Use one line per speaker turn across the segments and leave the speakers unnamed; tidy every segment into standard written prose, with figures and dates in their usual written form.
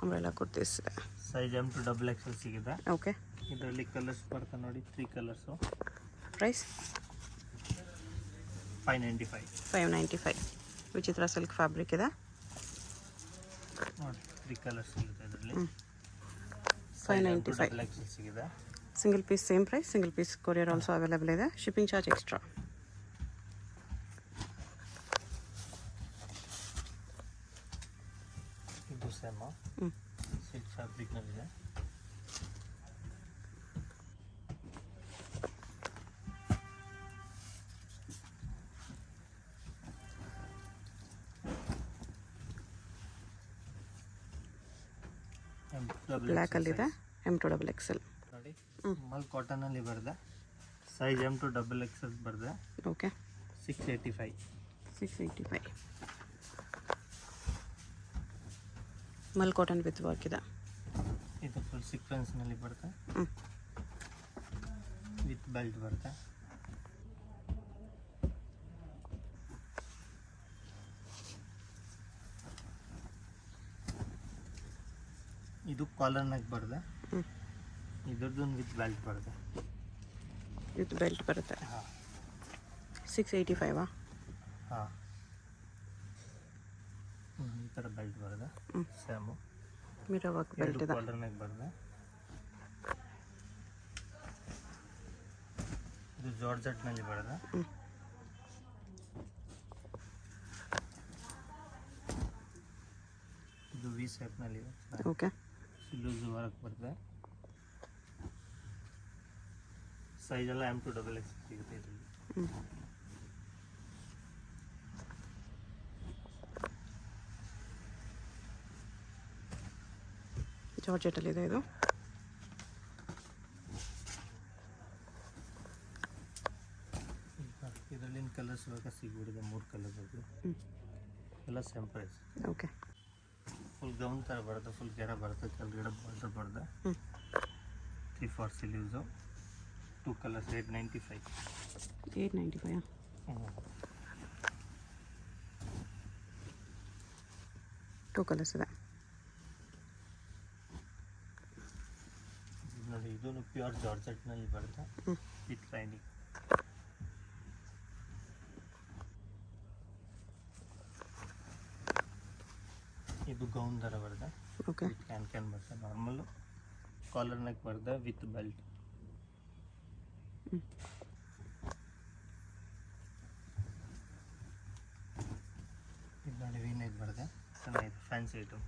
Umbrella kurtis
size M to double XL ಸಿಗಿದೆ.
Okay.
ಇದರಲ್ಲಿ colours ಬರ್ತಾ ನೋಡಿ, 3 ಕಲರ್ಸು.
ಪ್ರೈಸ್
595.
595. ವಿಚಿತ್ರ ಸಿಲ್ಕ್ ಫ್ಯಾಬ್ರಿಕ್ ಇದೆ
ನೋಡಿ, 3 ಕಲರ್ಸ್ ಸಿಗುತ್ತೆ ಇದರಲ್ಲಿ.
595
ಡಬಲ್ ಎಕ್ಸೆಲ್ ಸಿಗಿದೆ.
Single piece same price. Single piece courier also available ಇದೆ. Shipping charge extra.
ಇದು ಸೇಮ್ ಸಿಲ್ಕ್ ಫ್ಯಾಬ್ರಿಕ್ನಲ್ಲಿದೆ.
ಬ್ಲ್ಯಾಕ್ ಅಲ್ಲಿದೆ. ಎಮ್ ಟು ಡಬಲ್ ಎಕ್ಸೆಲ್
ನೋಡಿ, ಮಲ್ ಕಾಟನ್ ಅಲ್ಲಿ ಬರ್ದೆ. Size M to double XL ಬರ್ದೆ.
Okay.
685.
685. Mal cotton with work ಇದೆ.
ಇದು ಫುಲ್ ಸೀಕ್ವೆನ್ಸ್ ನಲ್ಲಿ ಬರುತ್ತೆ. ವಿತ್ ಬೆಲ್ಟ್ ಬರುತ್ತೆ. ಇದು ಕಾಲರ್ ನೆಕ್ ಬರುತ್ತೆ. ಇದ್ರದ್ದೊಂದು ವಿತ್ ಬೆಲ್ಟ್ ಬರುತ್ತೆ.
ವಿತ್ ಬೆಲ್ಟ್ ಬರುತ್ತೆ. 685.
ಹಾಂ, ಈ ಥರ ಬೆಲ್ಟ್ ಬರುತ್ತೆ. ಸೇಮು
ಮಿರರ್ ವರ್ಕ್ ಬೆಲ್ಟ್ ಇದೆ.
ಕಾಲರ್ ನೆಕ್ ಬರುತ್ತೆ. ಇದು ಜಾರ್ಜೆಟ್ನಲ್ಲಿ ಬರುತ್ತೆ. ಇದು ವಿ ಶೇಪ್ನಲ್ಲಿ ಇದೆ.
ಓಕೆ.
ಲೂಸ್ ವರ್ಕ್ ಬರ್ತದೆ. ಸೈಜ್ ಎಲ್ಲ ಎಮ್ ಟು ಡಬಲ್ ಎಕ್ಸ್ ಸಿಗುತ್ತೆ ಇದರಲ್ಲಿ.
ಜಾರ್ಜೆಟಲ್ಲಿದೆ ಇದು.
ಇದರಲ್ಲಿ ಕಲರ್ಸ್ ಬೇಕಾ ಸಿಗ್ಬಿಟ್ಟಿದೆ. 3 ಕಲರ್ಸ್ ಅದು ಎಲ್ಲ same price.
Okay.
Full gown ಥರ ಬರುತ್ತೆ. ಫುಲ್ ಗೆರ ಬರುತ್ತೆ. ಕೆಳಗಡೆ ಬಾರ್ಡರ್ ಬರುತ್ತೆ. 3/4 ಸ್ಲೀವ್ಸು. 2 ಕಲರ್ಸ್. 895.
895. 2 ಕಲರ್ಸ್ ಇದೆ.
ನೋಡಿ, ಇದು ಪ್ಯೂರ್ ಜಾರ್ಜೆಟ್ನಲ್ಲಿ ಬರುತ್ತೆ ವಿತ್ ಲೈನಿಂಗ್. ಇದು ಗೌನ್ ಥರ ಬರುತ್ತೆ.
ಓಕೆ.
ಕ್ಯಾನ್ ಬರುತ್ತೆ. ನಾರ್ಮಲ್ಲು ಕಾಲರ್ ನೆಕ್ ಬರುತ್ತೆ ವಿತ್ ಬೆಲ್ಟ್. ಇದು ನೋಡಿ, ವಿ ನೆಕ್ ಬರುತ್ತೆ. ಚೆನ್ನಾಗಿದೆ, ಫ್ಯಾನ್ಸಿ ಐಟಮ್.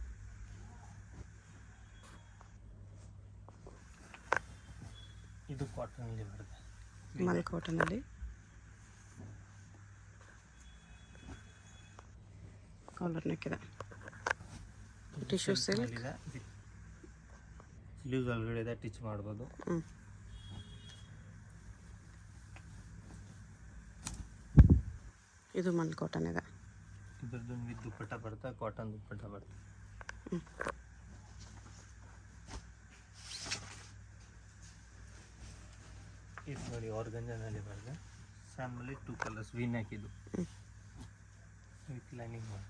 ಇದು ಕಾಟನಲ್ಲಿ ಬರುತ್ತೆ.
ಮಲ್ ಕಾಟನಲ್ಲಿ ಕಾಲರ್ ನೆಕ್ ಇದೆ. ಟಿಶ್ಯೂ ಸಿಲ್ಕ್
ಇದೆ. ಸ್ಲೀವ್ಸ್ ಒಳಗಡೆ ಇದೆ, ಟಿಚ್ ಮಾಡ್ಬೋದು.
ಇದು ಮಲ್ ಕಾಟನ್ ಇದೆ.
ಇದ್ರದ್ದು ವಿತ್ ದುಪ್ಪಟ್ಟ ಬರುತ್ತೆ. ಕಾಟನ್ ದುಪ್ಪಟ್ಟ ಬರುತ್ತೆ. ಇದು ನೋಡಿ, ಆರ್ಗಂಜಾನಲ್ಲಿ ಬರುತ್ತೆ. ಸ್ಯಾಮಲ್ಲಿ 2 ಕಲರ್ಸ್. ವಿ ನೆಕ್ ಇದು ವಿತ್ ಲೈನಿಂಗ್ ಮಾಡಿ.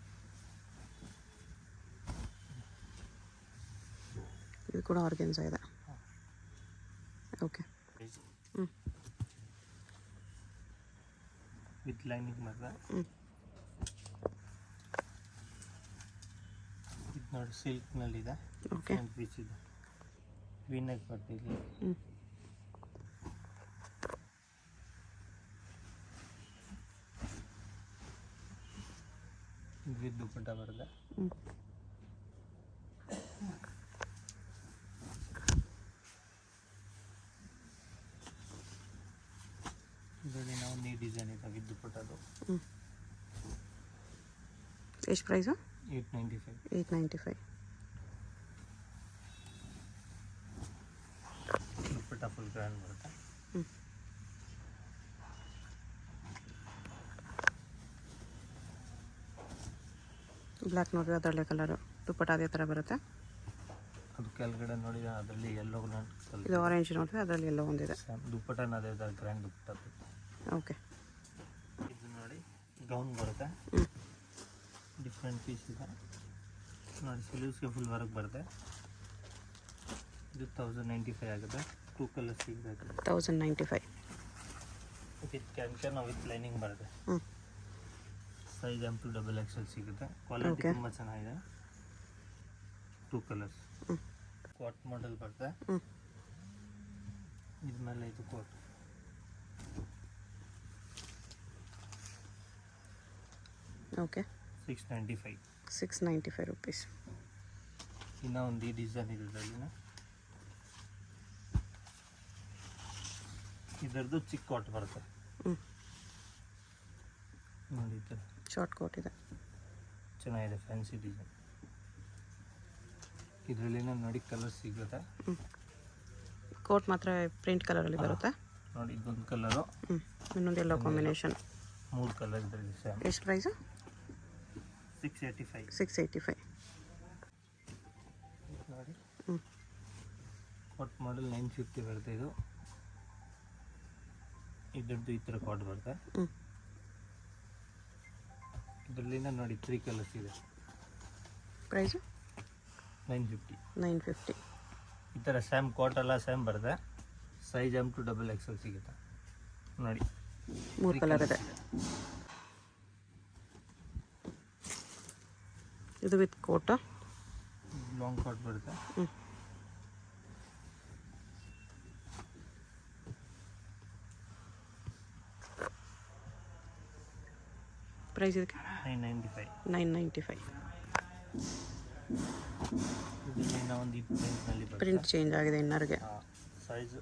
ಇದು ಕೂಡ ಆರ್ಗೆನ್ಸಾ ಇದೆ. ಓಕೆ.
ವಿತ್ ಲೈನಿಂಗ್ ಮಾತ್ರ. ಇದು ನೋಡಿ, ಸಿಲ್ಕ್ನಲ್ಲಿದೆ.
ಓಕೆ.
ಪೀಸ್ ಇದೆ. ವಿ ನೆಕ್ ಬರ್ತಿದೆ. ವಿತ್ ದುಪ್ಪಟ್ಟ ಬರುತ್ತೆ. ಇದರಲ್ಲಿ ನಾವು ನೀ ಡಿಸೈನ್ ಇದೆ ವಿತ್ ದುಪ್ಪಟ್ಟದು.
ಎಷ್ಟು ಪ್ರೈಸು?
895.
895.
ದುಪ್ಪಟ್ಟ ಫುಲ್ ಗ್ರ್ಯಾಂಡ್ ಬರುತ್ತೆ.
ಬ್ಲ್ಯಾಕ್ ನೋಡಿದ್ರೆ ಅದರಲ್ಲೇ ಕಲರು. ದುಪ್ಪಟ್ಟ ಅದೇ ಥರ ಬರುತ್ತೆ.
ಅದು ಕೆಳಗಡೆ ನೋಡಿ, ಅದರಲ್ಲಿ ಎಲ್ಲೋ.
ಇದು ಆರೆಂಜ್ ನೋಡಿದ್ರೆ ಅದರಲ್ಲಿ ಎಲ್ಲೋ ಒಂದಿದೆ.
ದುಪ್ಪಟ್ಟನ ಅದೇ ಥರ ಗ್ರ್ಯಾಂಡ್ ದುಪ್ಪಟ್ಟ.
ಓಕೆ.
ಇದು ನೋಡಿ, ಗೌನ್ ಬರುತ್ತೆ. ಡಿಫ್ರೆಂಟ್ ಪೀಸ್ ಇದೆ. ನೋಡಿ ಸ್ಲೀವ್ಸ್ಗೆ ಫುಲ್ ವರ್ಕ್ ಬರುತ್ತೆ. ಇದು 1095 ಆಗುತ್ತೆ. 2 ಕಲರ್ಸ್ ಸಿಗಬೇಕು.
1095.
ವಿತ್ ಕ್ಯಾನ್ ವಿತ್ ಲೈನಿಂಗ್ ಬರುತ್ತೆ.
ಹ್ಞೂ
ಸೈಜ್ M2 XXL ಸಿಗುತ್ತೆ. Quality
Okay.
ತುಂಬ ಚೆನ್ನಾಗಿದೆ. 2 ಕಲರ್ಸ್.
ಹ್ಞೂ
ಕೋಟ್ ಮಾಡೆಲ್ ಬರುತ್ತೆ.
ಹ್ಞೂ
ಇದ್ಮೇಲೆ ಇದು ಕೋಟ್.
ಓಕೆ
695.
695 rupees.
ಇನ್ನೂ ಒಂದು ಈ ಡಿಸೈನ್ ಇದೆ ಇದರಲ್ಲಿನ. ಇದರದ್ದು ಚಿಕ್ಕ ಕೋಟ್ ಬರುತ್ತೆ.
ಹ್ಞೂ
ನೋಡಿ ಈ ಥರ
ಶಾರ್ಟ್ ಕೋಟ್ ಇದೆ.
ಚೆನ್ನಾಗಿದೆ, ಫ್ಯಾನ್ಸಿ ಡಿಸೈನ್. ಇದರಲ್ಲಿನ ನೋಡಿ ಕಲರ್ ಸಿಗುತ್ತೆ.
ಹ್ಞೂ ಕೋಟ್ ಮಾತ್ರ ಪ್ರಿಂಟ್ ಕಲರಲ್ಲಿ ಬರುತ್ತೆ.
ನೋಡಿ ಇದೊಂದು ಕಲರು,
ಹ್ಞೂ ಇನ್ನೊಂದು ಎಲ್ಲೋ ಕಾಂಬಿನೇಷನ್.
3 ಕಲರ್ ಇದರಲ್ಲಿ ಸೇಮ್.
ಎಷ್ಟು ಪ್ರೈಸು?
685.
685.
ನೋಡಿ
ಹ್ಞೂ
ಕೋಟ್ ಮಾಡಲ್ 950 ಬರುತ್ತೆ. ಇದು ಇದ್ರದ್ದು ಈ ಥರ ಕೋಟ್ ಬರುತ್ತೆ.
ಹ್ಞೂ
ಇದರಲ್ಲಿನ ನೋಡಿ 3 ಕಲರ್ಸ್ ಇದೆ.
ಪ್ರೈಸು
950.
950.
ಈ ಥರ ಸೇಮ್ ಕೋಟ್ ಎಲ್ಲ ಸೇಮ್ ಬರುತ್ತೆ. ಸೈಜ್ M2 XXL ಸಿಗುತ್ತೆ. ನೋಡಿ
3 ಕಲರ್ ಇದೆ. ಇದು ವಿತ್ ಕೋಟ.
ಲಾಂಗ್ ಕೋಟ್ ಬರುತ್ತೆ.
ಹ್ಞೂ ಪ್ರೈಸ್ ಇದಕ್ಕೆ
995.
995.
ಇದರಲ್ಲಿ ಒಂದು ಈ ಪ್ರಿಂಟ್ನಲ್ಲಿ ಬರುತ್ತೆ.
ಪ್ರಿಂಟ್ ಚೇಂಜ್ ಆಗಿದೆ ಇನ್ನರ್ಗೆ.
Size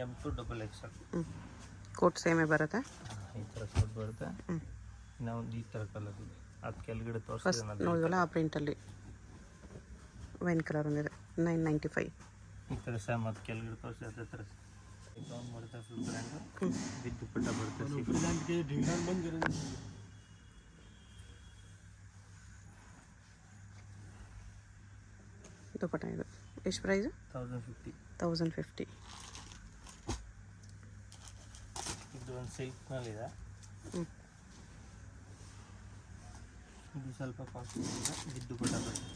M2 XXL.
ಹ್ಞೂ ಕೋಟ್ ಸೇಮೇ ಬರುತ್ತೆ.
ಈ ಥರ ಕೋಟ್ ಬರುತ್ತೆ.
ಹ್ಞೂ
ಇನ್ನು ಒಂದು ಈ ಥರ ಕಲರ್ ಇದೆ. ಅದು ಕೆಳಗಡೆ
ಫಸ್ಟ್
ತೋರಿಸ್ತೀನಿ.
ನೋಡಿದ್ವಲ್ಲ ಆ ಪ್ರಿಂಟಲ್ಲಿ ವೈನ್ ಕಲರ್ ಒಂದಿದೆ. 995.
ಈ ಥರ ಸೇಮ್ ಅದು ಕೆಳಗಡೆ ತೋರಿಸಿ ಅದೇ ಥರ ಡೌನ್ ಮಾಡುತ್ತೆ. ಫುಲ್ ಬ್ರ್ಯಾಂಡು
ಹ್ಞೂ
ವಿತ್ ದುಪ್ಪಟ್ಟ ಬರುತ್ತೆ.
ದುಪ್ಪಟ್ಟ ಇದು ಎಷ್ಟು ಪ್ರೈಸು?
1050.
1050.
ಇದು ಒಂದು ಸಿಲ್ಕ್ನಲ್ಲಿದೆ.
ಹ್ಞೂ
ಇದು ಸ್ವಲ್ಪ ಕಾಸ್ಟ್ಲಿ ಇದೆ. ವಿತ್ ದುಪ್ಪಟ್ಟ ಬರುತ್ತೆ.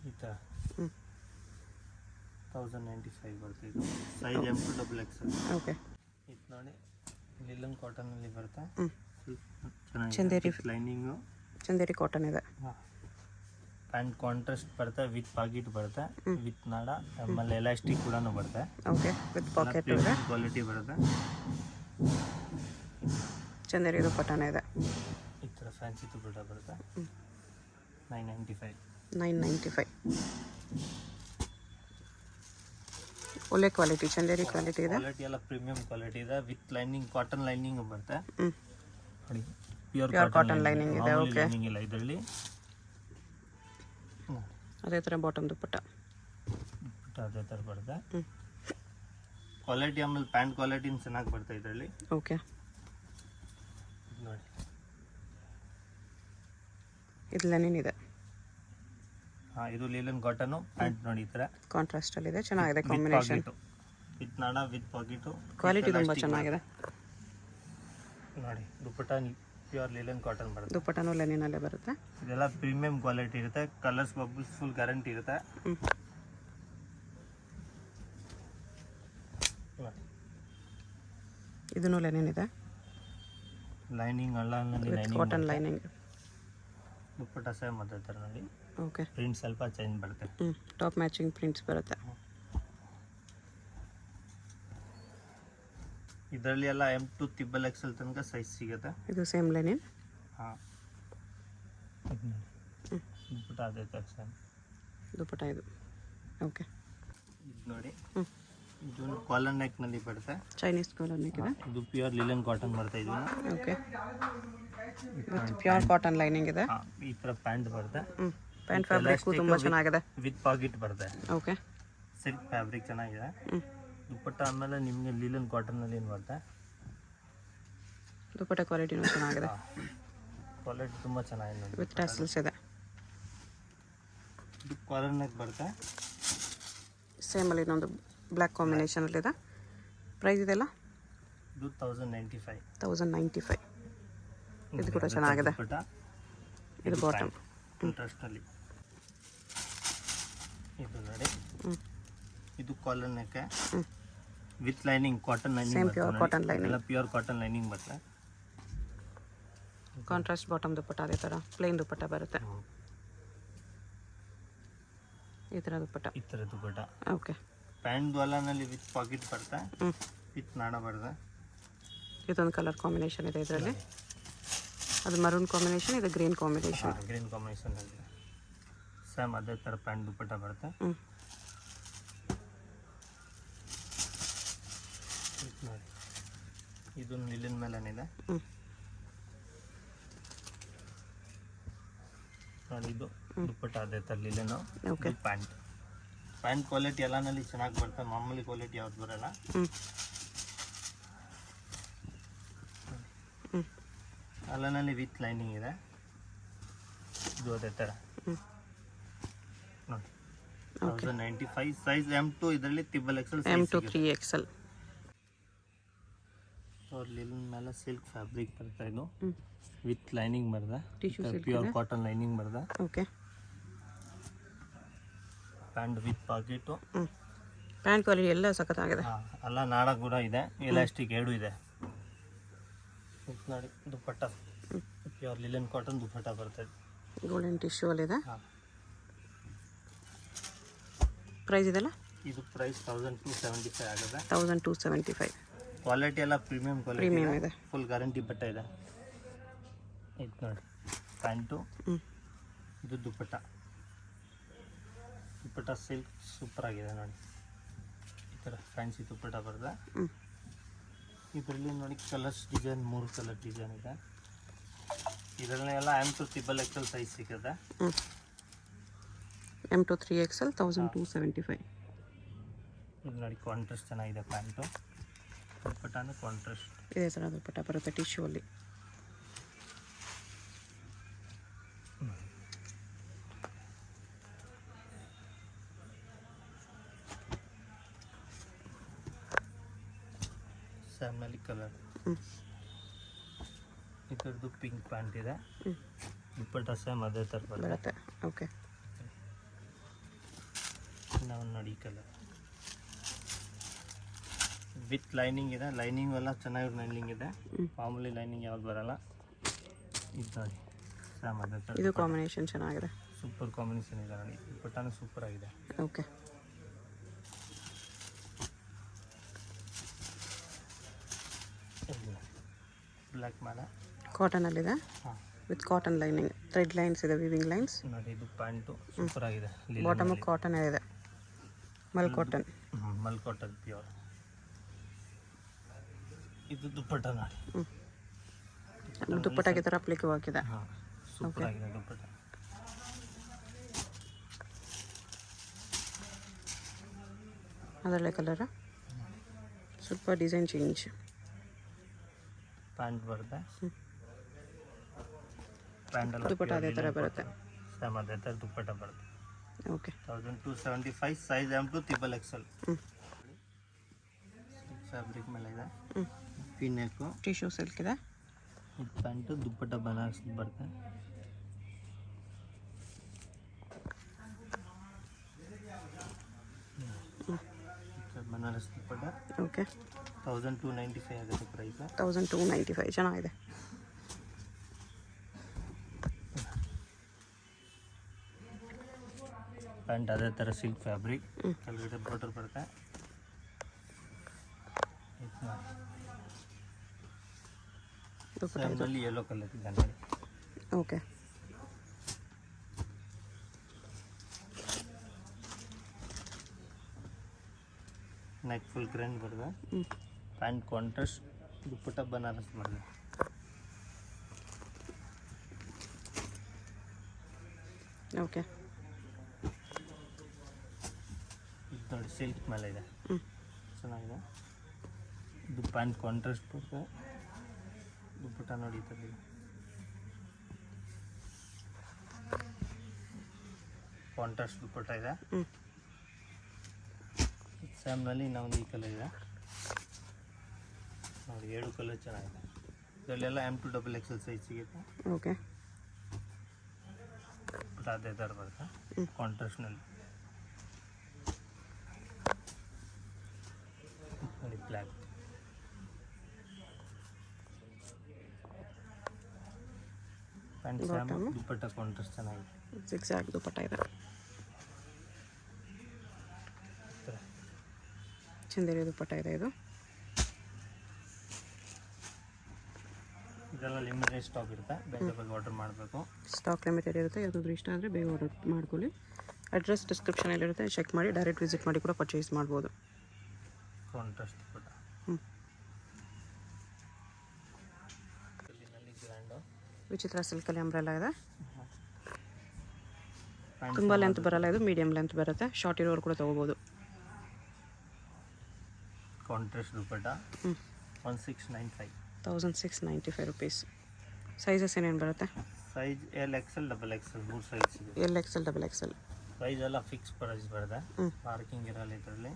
ಈ ಥರ
ಹ್ಞೂ
1095 ಬರುತ್ತೆ. ಇದು ಸೈಜ್ M2 XXL.
ಓಕೆ
ಇದು ನೋಡಿ ಲಿಲನ್ ಕಾಟನಲ್ಲಿ ಬರುತ್ತೆ.
ಹ್ಞೂ
ಚೆನ್ನಾಗಿದೆ.
ಚಂದೇರಿ
ಲೈನಿಂಗು
ಚಂದೇರಿ ಕಾಟನ್ ಇದೆ.
ಪ್ಯಾಂಟ್ ಕಾಂಟ್ರಾಸ್ಟ್ ಬರುತ್ತೆ. ವಿತ್ ಪಾಕೆಟ್ ಬರುತ್ತೆ. ವಿತ್ ನಾಡ ಆಮೇಲೆ ಎಲಾಸ್ಟಿಕ್ ಕೂಡ ಬರುತ್ತೆ.
ಓಕೆ ವಿತ್ ಪಾಕೆಟ್ ಇದೆ.
ಕ್ವಾಲಿಟಿ ಬರುತ್ತೆ.
ಚಂದೇರಿ ದುಪ್ಪಟ್ಟನೇ ಇದೆ.
ಈ ಥರ ಫ್ಯಾನ್ಸಿ ದುಪ್ಪಟ್ಟ ಬರುತ್ತೆ. 995.
995. ಒಳ್ಳೆ ಕ್ವಾಲಿಟಿ ಚಂದೇರಿ ಕ್ವಾಲಿಟಿ ಇದೆ.
ಕ್ವಾಲಿಟಿ ಎಲ್ಲ ಪ್ರೀಮಿಯಂ ಕ್ವಾಲಿಟಿ ಇದೆ. ವಿತ್ ಲೈನಿಂಗ್ ಕಾಟನ್ ಲೈನಿಂಗ್ ಬರುತ್ತೆ.
ಹ್ಞೂ
ನೋಡಿ ಪ್ಯೂರ್
ಕಾಟನ್ ಲೈನಿಂಗ್ ಇದೆ. ಓಕೆ
ಲೈನಿಂಗ್ ಇಲ್ಲ ಇದರಲ್ಲಿ.
ಅದೇ ಥರ ಬಾಟಮ್ ದುಪ್ಪಟ್ಟ.
ದುಪ್ಪಟ್ಟ ಅದೇ ಥರ ಬರುತ್ತೆ.
ಹ್ಞೂ
ಕ್ವಾಲಿಟಿ ಆಮೇಲೆ ಪ್ಯಾಂಟ್ ಕ್ವಾಲಿಟಿನ ಚೆನ್ನಾಗಿ ಬರುತ್ತೆ ಇದರಲ್ಲಿ.
ಓಕೆ
ನೋಡಿ
ಇದು ಲೆನಿನ್ ಇದೆ.
ಹಾಂ ಇದು ಲೀಲನ್ ಕಾಟನು. ಪ್ಯಾಂಟ್ ನೋಡಿ ಈ ಥರ
ಕಾಂಟ್ರಾಸ್ಟಲ್ಲಿದೆ. ಚೆನ್ನಾಗಿದೆ ಕಾಂಬಿನೇಷನ್.
ವಿತ್ ನಾಡ ವಿತ್ ಪಾಕೆಟು.
ಕ್ವಾಲಿಟಿ ತುಂಬ ಚೆನ್ನಾಗಿದೆ.
ನೋಡಿ ದುಪ್ಪಟ್ಟ ಪ್ಯೂರ್ ಲೀಲನ್ ಕಾಟನ್ ಬರುತ್ತೆ.
ದುಪ್ಪಟ್ಟನೂ ಲೆನಿನಲ್ಲೇ ಬರುತ್ತೆ.
ಇದೆಲ್ಲ ಪ್ರೀಮಿಯಂ ಕ್ವಾಲಿಟಿ ಇರುತ್ತೆ. ಕಲರ್ಸ್ ಬಬಲ್ಸ್ ಫುಲ್ ಗ್ಯಾರಂಟಿ ಇರುತ್ತೆ.
ಹ್ಞೂ
ನೋಡಿ
ಇದೂ ಲೆನಿನ್ ಇದೆ.
ಲೈನಿಂಗ್ ಅಲ್ಲ
with cotton lining.
Dupatta same ಅದೇ ಥರ ನೋಡಿ.
ಓಕೆ
ಪ್ರಿಂಟ್ ಸ್ವಲ್ಪ ಚೇಂಜ್ ಬರುತ್ತೆ.
ಹ್ಞೂ ಟಾಪ್ ಮ್ಯಾಚಿಂಗ್ ಪ್ರಿಂಟ್ಸ್ ಬರುತ್ತೆ.
ಇದರಲ್ಲಿ ಎಲ್ಲ M2 XXL ತನಕ ಸೈಜ್ ಸಿಗುತ್ತೆ.
ಇದು ಸೇಮ್ ಲೆನಿನ್.
ಹಾಂ ದುಪ್ಪಟ್ಟ ಅದೇ ಥರ ಸೇಮ್
ದುಪ್ಪಟ್ಟ ಇದು. ಓಕೆ
ಇದು ನೋಡಿ
ಹ್ಞೂ
ಇದು ಕಾಲರ್ ನೆಕ್ನಲ್ಲಿ ಬರುತ್ತೆ.
ಚೈನೀಸ್ ಕಾಲರ್ ನೆಕ್ ಇದೆ.
ಇದು ಪ್ಯೂರ್ ಲಿಲನ್ ಕಾಟನ್ ಬರುತ್ತೆ. ಇದು
okay with pure cotton lining ಇದೆ.
ಹಾಂ ಈ ಥರ ಪ್ಯಾಂಟ್ ಬರುತ್ತೆ.
ಹ್ಞೂ ಪ್ಯಾಂಟ್ ಫ್ಯಾಬ್ರಿಕ್ಕು ತುಂಬ ಚೆನ್ನಾಗಿದೆ.
ವಿತ್ ಪಾಕೆಟ್ ಬರುತ್ತೆ.
ಓಕೆ
ಸಿಲ್ಕ್ ಫ್ಯಾಬ್ರಿಕ್ ಚೆನ್ನಾಗಿದೆ.
ಹ್ಞೂ
ದುಪ್ಪಟ್ಟ ಆಮೇಲೆ ನಿಮಗೆ ಲೀಲನ್ ಕಾಟನ್ನಲ್ಲಿ ಏನು ಬರುತ್ತೆ.
ದುಪ್ಪಟ್ಟ ಕ್ವಾಲಿಟಿನೂ ಚೆನ್ನಾಗಿದೆ.
ಕ್ವಾಲಿಟಿ ತುಂಬ ಚೆನ್ನಾಗಿದೆ ನೋಡಿ.
ವಿತ್ ಟಸಲ್ಸ್ ಇದೆ.
ಇದು ಕಾಲರ್ ನೆಕ್ ಬರುತ್ತೆ.
ಸೇಮಲ್ಲಿ ಇನ್ನೊಂದು ಬ್ಲ್ಯಾಕ್ ಕಾಂಬಿನೇಷನಲ್ಲಿದೆ. ಪ್ರೈಸ್ ಇದೆಲ್ಲ
ಇದು 1095.
1095. ಇದು ಕೂಡ ಚೆನ್ನಾಗಿದೆ. ಇದು ಬಾಟಮ್
ಕಾಂಟ್ರಾಸ್ಟಲ್ಲಿ. ಇದು ನೋಡಿ, ಇದು collar neck with lining, cotton lining.
Same pure cotton lining.
ಎಲ್ಲ ಪ್ಯೂರ್ ಕಾಟನ್ ಲೈನಿಂಗ್ ಬರುತ್ತೆ.
ಕಾಂಟ್ರಾಸ್ಟ್ ಬಾಟಮ್ ದುಪ್ಪಟ್ಟ ಅದೇ ಥರ ಪ್ಲೇನ್ ದುಪ್ಪಟ್ಟ ಬರುತ್ತೆ. ಈ ಥರ ದುಪ್ಪಟ್ಟ.
ಈ ಥರ ದುಪ್ಪಟ್ಟ.
ಓಕೆ.
ಪ್ಯಾಂಟ್ ದ್ವಾಲನಲ್ಲಿ ವಿತ್ ಪಾಕೆಟ್ ಬರುತ್ತೆ, ವಿತ್ ನಾಡ ಬರುತ್ತೆ.
ಇದೊಂದು ಕಲರ್ ಕಾಂಬಿನೇಷನ್ ಇದೆ ಇದರಲ್ಲಿ. ಅದು ಮರೂನ್ ಕಾಂಬಿನೇಷನ್, ಇದು ಗ್ರೀನ್ ಕಾಂಬಿನೇಷನ್.
ಗ್ರೀನ್ ಕಾಂಬಿನೇಷನಲ್ಲಿ ಸೇಮ್ ಅದೇ ಥರ ಪ್ಯಾಂಟ್ ದುಪ್ಪಟ್ಟ ಬರುತ್ತೆ. ನೋಡಿ, ಇದು ಲಿಲಿನ್ ಮೇಲೇನಿದೆ ನೋಡಿ. ಇದು ದುಪ್ಪಟ್ಟ ಅದೇ ಥರ ಲಿಲಿನು.
ಓಕೆ.
ಪ್ಯಾಂಟ್ ಕ್ವಾಲಿಟಿ ಎಲ್ಲನಲ್ಲಿ ಚೆನ್ನಾಗಿ ಬರ್ತದೆ, ಮಾಮೂಲಿ ಕ್ವಾಲಿಟಿ ಯಾವ್ದು ಬರಲ್ಲ. ಅಲ್ಲನಲ್ಲಿ ವಿತ್ ಲೈನಿಂಗ್ ಇದೆ. ಇದು ಅದೇ ಥರ ನೋಡಿ. 1095 ಸೈಜ್ M2, ಇದರಲ್ಲಿ XXL
M2 3XL.
ಲಿಲಿನ್ ಮೇಲೆ ಸಿಲ್ಕ್ ಫ್ಯಾಬ್ರಿಕ್ ಬರ್ತಾ ಇದು, ವಿತ್ ಲೈನಿಂಗ್ ಬರ್ದ, ಪ್ಯೂರ್ ಕಾಟನ್ ಲೈನಿಂಗ್ ಬರ್ದ.
Okay.
Pant with pocket.
Pant quality ಎಲ್ಲ ಸಖತ್ತಾಗಿದೆ.
ಎಲ್ಲ ನಾಡ ಕೂಡ ಇದೆ, ಎಲಾಸ್ಟಿಕ್ ಎರಡು ಇದೆ. ನೋಡಿ, ದುಪ್ಪಟ್ಟ ಪ್ಯೂರ್ ಲಿಲಿನ್ ಕಾಟನ್ ದುಪ್ಪಟ್ಟ ಬರ್ತದೆ.
ಗೋಲ್ಡನ್ ಟಿಶ್ಯೂ ಅಲ್ಲಿದೆ. ಪ್ರೈಸ್ ಇದೆಲ್ಲ
ಇದು ಪ್ರೈಸ್ 1275 ಆಗಿದೆ.
1275.
ಕ್ವಾಲಿಟಿ ಎಲ್ಲ ಪ್ರೀಮಿಯಂ
ಪ್ರೀಮಿಯಂ ಇದೆ.
ಫುಲ್ ಗ್ಯಾರಂಟಿ ಬಟ್ಟೆ ಇದೆ. ಇದು ನೋಡಿ ಪ್ಯಾಂಟು, ಇದು ದುಪ್ಪಟ್ಟ. ದುಪ್ಪಟ್ಟ ಸಿಲ್ಕ್ ಸೂಪರ್ ಆಗಿದೆ ನೋಡಿ. ಈ ಥರ ಫ್ಯಾನ್ಸಿ ದುಪ್ಪಟ್ಟ ಬರ್ತದೆ. ಇದರಲ್ಲಿ ನೋಡಿ ಕಲರ್ಸ್ ಡಿಸೈನ್, 3 ಕಲರ್ ಡಿಸೈನ್ ಇದೆ. ಇದರಲ್ಲಿ ಎಲ್ಲ M2 XXL ಸೈಜ್ ಸಿಗುತ್ತೆ.
M2 3XL 1275.
ಇದು ನೋಡಿ ಕಾಂಟ್ರಾಸ್ಟ್ ಚೆನ್ನಾಗಿದೆ ಪ್ಯಾಂಟು. ದುಪ್ಪಟ್ಟನು ಕಾಂಟ್ರಾಸ್ಟ್.
ಇದೇ ಥರ ದುಪ್ಪಟ್ಟ ಬರುತ್ತೆ ಟಿಶ್ಯೂ ಅಲ್ಲಿ.
ಸ್ಯಾಮ್ನಲ್ಲಿ ಕಲರ್. ಇದರದ್ದು ಪಿಂಕ್ ಪ್ಯಾಂಟ್ ಇದೆ. ದುಪ್ಪಟ್ಟ ಸೇಮ್ ಅದೇ ಥರ ಬರುತ್ತೆ.
ಓಕೆ.
ನಾವು ನೋಡಿ ಕಲರ್ ವಿತ್ ಲೈನಿಂಗ್ ಇದೆ. ಲೈನಿಂಗ್ ಎಲ್ಲ ಚೆನ್ನಾಗಿ ಲೈನಿಂಗ್ ಇದೆ, ಮಾಮೂಲಿ ಲೈನಿಂಗ್ ಯಾವ್ದು ಬರಲ್ಲ. ಇದು ನೋಡಿ ಸೇಮ್ ಅದೇ ಥರ.
ಇದು ಕಾಂಬಿನೇಷನ್ ಚೆನ್ನಾಗಿದೆ,
ಸೂಪರ್ ಕಾಂಬಿನೇಷನ್ ಇದೆ ನೋಡಿ. ದುಪ್ಪಟ್ಟನು ಸೂಪರ್ ಆಗಿದೆ.
ಓಕೆ.
ಬ್ಲ್ಯಾಕ್ ಮೇಲೆ
ಕಾಟನಲ್ಲಿದೆ, with cotton lining, thread lines ಇದೆ, ವಿವಿಂಗ್ ಲೈನ್ಸ್
ನೋಡಿ. ಇದು ಪ್ಯಾಂಟು ಸೂಪರ್ ಆಗಿದೆ.
ಬಾಟಮ್ ಕಾಟನ್ ಇದೆ, ಮಲ್ ಕಾಟನ್.
ಮಲ್ ಕಾಟನ್ ಪ್ಯೂರ್. ಇದು ದುಪ್ಪಟ್ಟ ನೋಡಿ.
ದುಪ್ಪಟ್ಟಾಗಿ ಥರ ಅಪ್ಲಿಕೆ ಹಾಕಿದೆ.
ಸೂಪರ್ ಆಗಿದೆ ದುಪ್ಪಟ್ಟ.
ಅದರಲ್ಲೇ ಕಲರ್ ಸ್ವಲ್ಪ ಡಿಸೈನ್ ಚೇಂಜ್.
ಪ್ಯಾಂಟ್ ಬರುತ್ತೆ, ಪ್ಯಾಂಟ್ ಎಲ್ಲ
ದುಪ್ಪಟ್ಟ ಅದೇ ಥರ ಬರುತ್ತೆ.
ಸೇಮ್ ಅದೇ ಥರ ದುಪ್ಪಟ್ಟ ಬರುತ್ತೆ.
Okay.
1275 size M2 XXL. Fabric ಮೇಲೆ ಇದೆ. ಪಿನ್ನೆಕ್ಕು
ಟಿಶ್ಯೂ ಸಿಲ್ಕ್ ಇದೆ.
ಇದು ಪ್ಯಾಂಟು, ದುಪ್ಪಟ್ಟ ಬನಾರಸ್ ಬರುತ್ತೆ. ಬನಾರಸ್ ದುಪ್ಪಟ್ಟ.
ಓಕೆ.
1295 ಆಗುತ್ತೆ ಪ್ರೈಸ್.
1295 ಚೆನ್ನಾಗಿದೆ.
ಪ್ಯಾಂಟ್ ಅದೇ ಥರ ಸಿಲ್ಕ್ ಫ್ಯಾಬ್ರಿಕ್, ಕೆಳಗಡೆ ಬಾರ್ಡರ್ ಬರುತ್ತೆ. ಸ್ಯಾಮ್ನಲ್ಲಿ ಯೆಲ್ಲೋ ಕಲರ್ ಇದೆ ನೋಡಿ.
ಓಕೆ.
ನೆಕ್ ಫುಲ್ ಗ್ರ್ಯಾಂಡ್ ಬರ್ತದೆ. ಪ್ಯಾಂಟ್ ಕಾಂಟ್ರಾಸ್ಟ್, ದುಪ್ಪಟ್ಟ ಬನಾರಸ್ ಬರ್ತದೆ.
ಓಕೆ.
ಇದು ನೋಡಿ ಸಿಲ್ಕ್ ಮೇಲೆ ಇದೆ, ಚೆನ್ನಾಗಿದೆ. ಇದು ಪ್ಯಾಂಟ್ ಕಾಂಟ್ರಾಸ್ಟ್ ಬರ್ತದೆ. ದುಪ್ಪಟ್ಟ ನೋಡಿ ಈ ಥರ ಕಾಂಟ್ರಾಸ್ಟ್ ದುಪ್ಪಟ್ಟ ಇದೆ. ಸ್ಯಾಮ್ನಲ್ಲಿ ಇನ್ನೊಂದು ಈ ಕಲರ್ ಇದೆ ನೋಡಿ, 7 ಕಲರ್ ಚೆನ್ನಾಗಿದೆ. ಇದರಲ್ಲೆಲ್ಲ M2 XXL ಸೈಜ್ ಸಿಗುತ್ತೆ.
ಓಕೆ,
ಬಟ್ ಅದೇ ಥರ ಬರುತ್ತೆ ಕಾಂಟ್ರಾಸ್ಟ್ನಲ್ಲಿ. ನೋಡಿ ಬ್ಲ್ಯಾಕ್, ಪ್ಯಾಂಟ್ ಸ್ಯಾಮ್, ದುಪ್ಪಟ್ಟ ಕಾಂಟ್ರಾಸ್ಟ್ ಚೆನ್ನಾಗಿದೆ.
ಜಿಗ್ಜಾಗ್ ದುಪ್ಪಟ್ಟ ಇದೆ. ಚಂದೇರಿ ದುಪ್ಪಟ್ಟ ಇದೆ ಇದು.
ಇದೆಲ್ಲ ಲಿಮಿಟೆಡ್ ಸ್ಟಾಕ್ ಇರುತ್ತೆ, ಬೇಗ ಆರ್ಡರ್ ಮಾಡಬೇಕು.
ಸ್ಟಾಕ್ ಲಿಮಿಟೆಡ್ ಇರುತ್ತೆ, ಯಾವುದಾದ್ರೂ ಇಷ್ಟ ಆದರೆ ಬೇಗ ಆರ್ಡರ್ ಮಾಡ್ಕೊಳ್ಳಿ. ಅಡ್ರೆಸ್ ಡಿಸ್ಕ್ರಿಪ್ಷನಲ್ಲಿರುತ್ತೆ, ಚೆಕ್ ಮಾಡಿ ಡೈರೆಕ್ಟ್ ವಿಸಿಟ್ ಮಾಡಿ ಕೂಡ ಪರ್ಚೇಸ್ ಮಾಡ್ಬೋದು.
ಕಾಂಟ್ರಾಸ್ಟ್ ದುಪ್ಪಟ್ಟ ಗ್ರ್ಯಾಂಡು,
ವಿಚಿತ್ರ ಸಿಲ್ಕಲ್ಲಿ ಅಂಬ್ರೆಲ್ಲ ಇದೆ. ತುಂಬ ಲೆಂತ್ ಬರಲ್ಲ, ಇದು ಮೀಡಿಯಮ್ ಲೆಂತ್ ಬರುತ್ತೆ. ಶಾರ್ಟ್ ಇರೋರು ಕೂಡ ತೊಗೋಬೋದು.
ಕಾಂಟ್ರಾಸ್ಟ್ ದುಪ್ಪಟ್ಟ 1695
1695 ರುಪೀಸ್. ಸೈಜಸ್ ಏನೇನು ಬರುತ್ತೆ?
ಸೈಜ್ LXL XXL 3 ಸೈಜ್ ಸಿಗುತ್ತೆ.
LXL XXL.
ಪ್ರೈಸ್ ಎಲ್ಲ ಫಿಕ್ಸ್ ಪ್ರೈಸ್ ಬರುತ್ತೆ, ಪಾರ್ಕಿಂಗ್ ಇರಲ್ಲ ಇದರಲ್ಲಿ.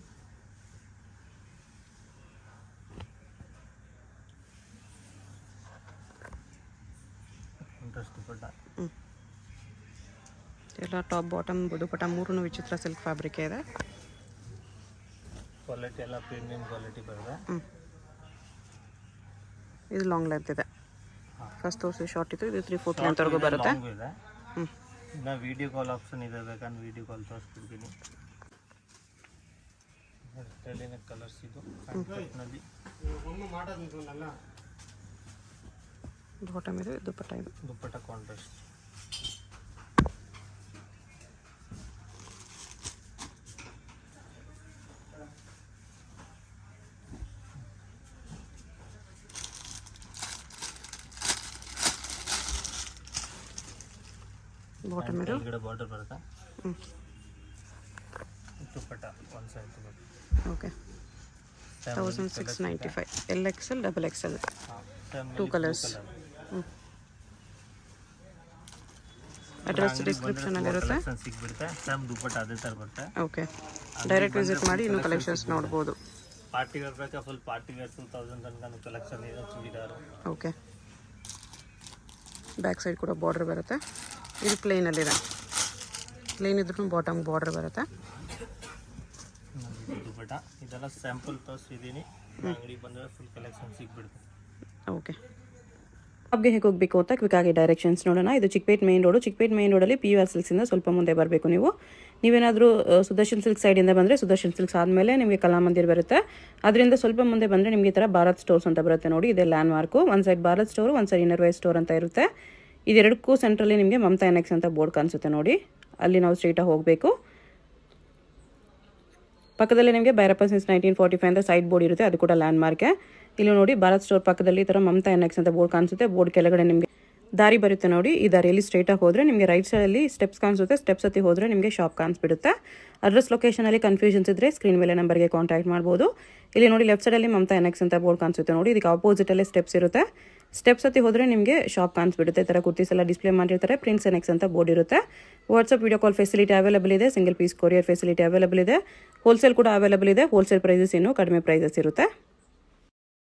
ಕಾಂಟ್ರಾಸ್ಟ್ ದುಪ್ಪಟ್ಟ
ಎಲ್ಲ ಟಾಪ್ ಬಾಟಮ್ ದುಪ್ಪಟ್ಟ ಮೂರೂ ವಿಚಿತ್ರ ಸಿಲ್ಕ್ ಫ್ಯಾಬ್ರಿಕ್ ಇದೆ.
ಕ್ವಾಲಿಟಿ ಎಲ್ಲ ಪ್ರೀಮಿಯಂ ಕ್ವಾಲಿಟಿ ಬರುತ್ತೆ.
ಇದು ಲಾಂಗ್ ಲೆಂತ್ ಇದೆ. ಫಸ್ಟ್ ತೋರಿಸಿ ಶಾರ್ಟ್ ಇತ್ತು, ಇದು 3/4 ಲೆಂತ್ವರೆಗೂ ಬರುತ್ತೆ.
ಇದೆ. ಇನ್ನು ವಿಡಿಯೋ ಕಾಲ್ ಆಪ್ಷನ್ ಇದೆ, ಬೇಕಂದ್ರೆ ವಿಡಿಯೋ ಕಾಲ್ ತೋರಿಸ್ಬಿಡ್ತೀನಿ. ಕಲರ್ಸ್ ಇದು
ಬಾಟಮ್ ಇದು, ದುಪ್ಪಟ್ಟ ಇದು.
ದುಪ್ಪಟ್ಟ ಕಾಂಟ್ರಾಸ್ಟ್
ಬಾಟಮ್ ಇದು
ಬಾರ್ಡರ್ ಬರುತ್ತೆ. ದುಪ್ಪಟ್ಟ ಒಂದು ಸೈಡ್ ಬರುತ್ತೆ.
Okay, 1695 LXL XXL 2 colours. Address ಡಿಸ್ಕ್ರಿಪ್ಷನಲ್ಲಿರುತ್ತೆ,
ಸಿಗ್ಬಿಡುತ್ತೆ. ಸ್ಯಾಮ್ ದುಪ್ಪಟ್ಟ ಅದೇ ಥರ ಬರುತ್ತೆ.
ಓಕೆ, ಡೈರೆಕ್ಟ್ ವಿಸಿಟ್ ಮಾಡಿ ಇನ್ನೂ ಕಲೆಕ್ಷನ್ಸ್ ನೋಡ್ಬೋದು.
ಪಾರ್ಟಿ ವೇರ್ ಬೇಕಾ, ಫುಲ್ ಪಾರ್ಟಿ ವೇರ್ 2000 ತನಕ ಕಲೆಕ್ಷನ್ ಇದೆ. ಚೂಡಿದಾರು.
ಓಕೆ, ಬ್ಯಾಕ್ ಸೈಡ್ ಕೂಡ ಬಾರ್ಡರ್ ಬರುತ್ತೆ. ಇದು ಪ್ಲೇನಲ್ಲಿದೆ, ಪ್ಲೇನ್ ಇದ್ರೂ ಬಾಟಮ್ ಬಾರ್ಡರ್ ಬರುತ್ತೆ.
ದುಪ್ಪಟ್ಟ ಇದೆಲ್ಲ ಸ್ಯಾಂಪಲ್ ತೋರಿಸಿದ್ದೀನಿ, ಅಂಗಡಿ ಬಂದರೆ ಫುಲ್ ಕಲೆಕ್ಷನ್ ಸಿಗ್ಬಿಡುತ್ತೆ.
ಓಕೆ, ಶಾಪ್ಗೆ ಹೇಗೆ ಹೋಗಬೇಕು ಅಂತ ಕ್ವಿಕ್ಕಾಗಿ ಡೈರೆಕ್ಷನ್ಸ್ ನೋಡೋಣ. ಇದು Chickpet main road. Chickpet main ರೋಡಲ್ಲಿ PVR ಸಿಲ್ಕ್ಸಿಂದ ಸ್ವಲ್ಪ ಮುಂದೆ ಬರಬೇಕು ನೀವು. ನೀವೇನಾದರೂ ಸುದರ್ಶನ್ ಸಿಲ್ಕ್ ಸೈಡಿಂದ ಬಂದರೆ ಸುದರ್ಶನ್ ಸಿಲ್ಕ್ಸ್ ಆದಮೇಲೆ ನಿಮಗೆ ಕಲಾಮಂದಿರ್ ಬರುತ್ತೆ. ಅದರಿಂದ ಸ್ವಲ್ಪ ಮುಂದೆ ಬಂದರೆ ನಿಮಗೆ ಈ ಥರ ಭಾರತ್ ಸ್ಟೋರ್ಸ್ ಅಂತ ಬರುತ್ತೆ ನೋಡಿ. ಇದೆ ಲ್ಯಾಂಡ್ ಮಾರ್ಕು. ಒಂದು ಸೈಡ್ ಭಾರತ್ ಸ್ಟೋರು, ಒಂದು ಸೈಡ್ ಇನ್ನರ್ ವೇರ್ ಸ್ಟೋರ್ ಅಂತ ಇರುತ್ತೆ. ಇದೆರಡಕ್ಕೂ ಸೆಂಟ್ರಲ್ಲಿ ನಿಮಗೆ ಮಮತಾ NX ಅಂತ ಬೋರ್ಡ್ ಕಾಣಿಸುತ್ತೆ ನೋಡಿ. ಅಲ್ಲಿ ನಾವು ಸ್ಟ್ರೈಟಾಗಿ ಹೋಗಬೇಕು. ಪಕ್ಕದಲ್ಲಿ ನಿಮಗೆ ಭೈರಪ್ಪ ಸಿನ್ಸ್ 1945 ಅಂತ ಸೈಡ್ ಬೋರ್ಡ್ ಇರುತ್ತೆ, ಅದು ಕೂಡ ಲ್ಯಾಂಡ್ ಮಾರ್ಕೆ. ಇಲ್ಲಿ ನೋಡಿ ಭಾರತ್ ಸ್ಟೋರ್ ಪಕ್ಕದಲ್ಲಿ ಈ ಥರ ಮಮತಾ NX ಅಂತ ಬೋರ್ಡ್ ಕಾಣಿಸುತ್ತೆ. ಬೋರ್ಡ್ ಕೆಳಗಡೆ ನಿಮಗೆ ದಾರಿ ಬರುತ್ತೆ ನೋಡಿ. ಈ ದಾರಿಯಲ್ಲಿ ಸ್ಟ್ರೈಟಾಗಿ ಹೋದರೆ ನಿಮಗೆ ರೈಟ್ ಸೈಡಲ್ಲಿ ಸ್ಟೆಪ್ಸ್ ಕಾಣಿಸುತ್ತೆ. ಸ್ಟೆಪ್ಸ್ ಹತ್ತಿ ಹೋದರೆ ನಿಮಗೆ ಶಾಪ್ ಕಾಣಿಸ್ಬಿಡುತ್ತೆ. ಅಡ್ರೆಸ್ ಲೊಕೇಶನಲ್ಲಿ ಕನ್ಫ್ಯೂಷನ್ಸ್ ಇದ್ದರೆ ಸ್ಕ್ರೀನ್ ಮೇಲೆ ನಂಬರ್ಗೆ ಕಾಂಟ್ಯಾಕ್ಟ್ ಮಾಡ್ಬೋದು. ಇಲ್ಲಿ ನೋಡಿ ಲೆಫ್ಟ್ ಸೈಡಲ್ಲಿ ಮಮತಾ NX ಅಂತ ಬೋರ್ಡ್ ಕಾಣಿಸುತ್ತೆ ನೋಡಿ. ಇದಕ್ಕೆ ಆಪೋಸಿಟಲ್ಲೇ ಸ್ಟೆಪ್ಸ್ ಇರುತ್ತೆ. ಸ್ಟೆಪ್ಸ್ ಹತ್ತಿ ಹೋದರೆ ನಿಮಗೆ ಶಾಪ್ ಕಾಣಿಸ್ಬಿಡುತ್ತೆ. ಈ ಥರ ಕುರ್ತೀಸ್ ಎಲ್ಲ ಡಿಸ್ಪ್ಲೇ ಮಾಡಿರ್ತಾರೆ. ಪ್ರಿನ್ಸ್ NX ಅಂತ ಬೋರ್ಡ್ ಇರುತ್ತೆ. WhatsApp video call facility available ಇದೆ. Single piece courier facility available ಇದೆ. ಹೋಲ್ಸೇಲ್ ಕೂಡ ಅವೈಲೇಬಲ್ ಇದೆ. ಹೋಲ್ಸೇಲ್ ಪ್ರೈಸಸ್ ಇನ್ನೂ ಕಡಿಮೆ ಪ್ರೈಸಸ್ ಇರುತ್ತೆ.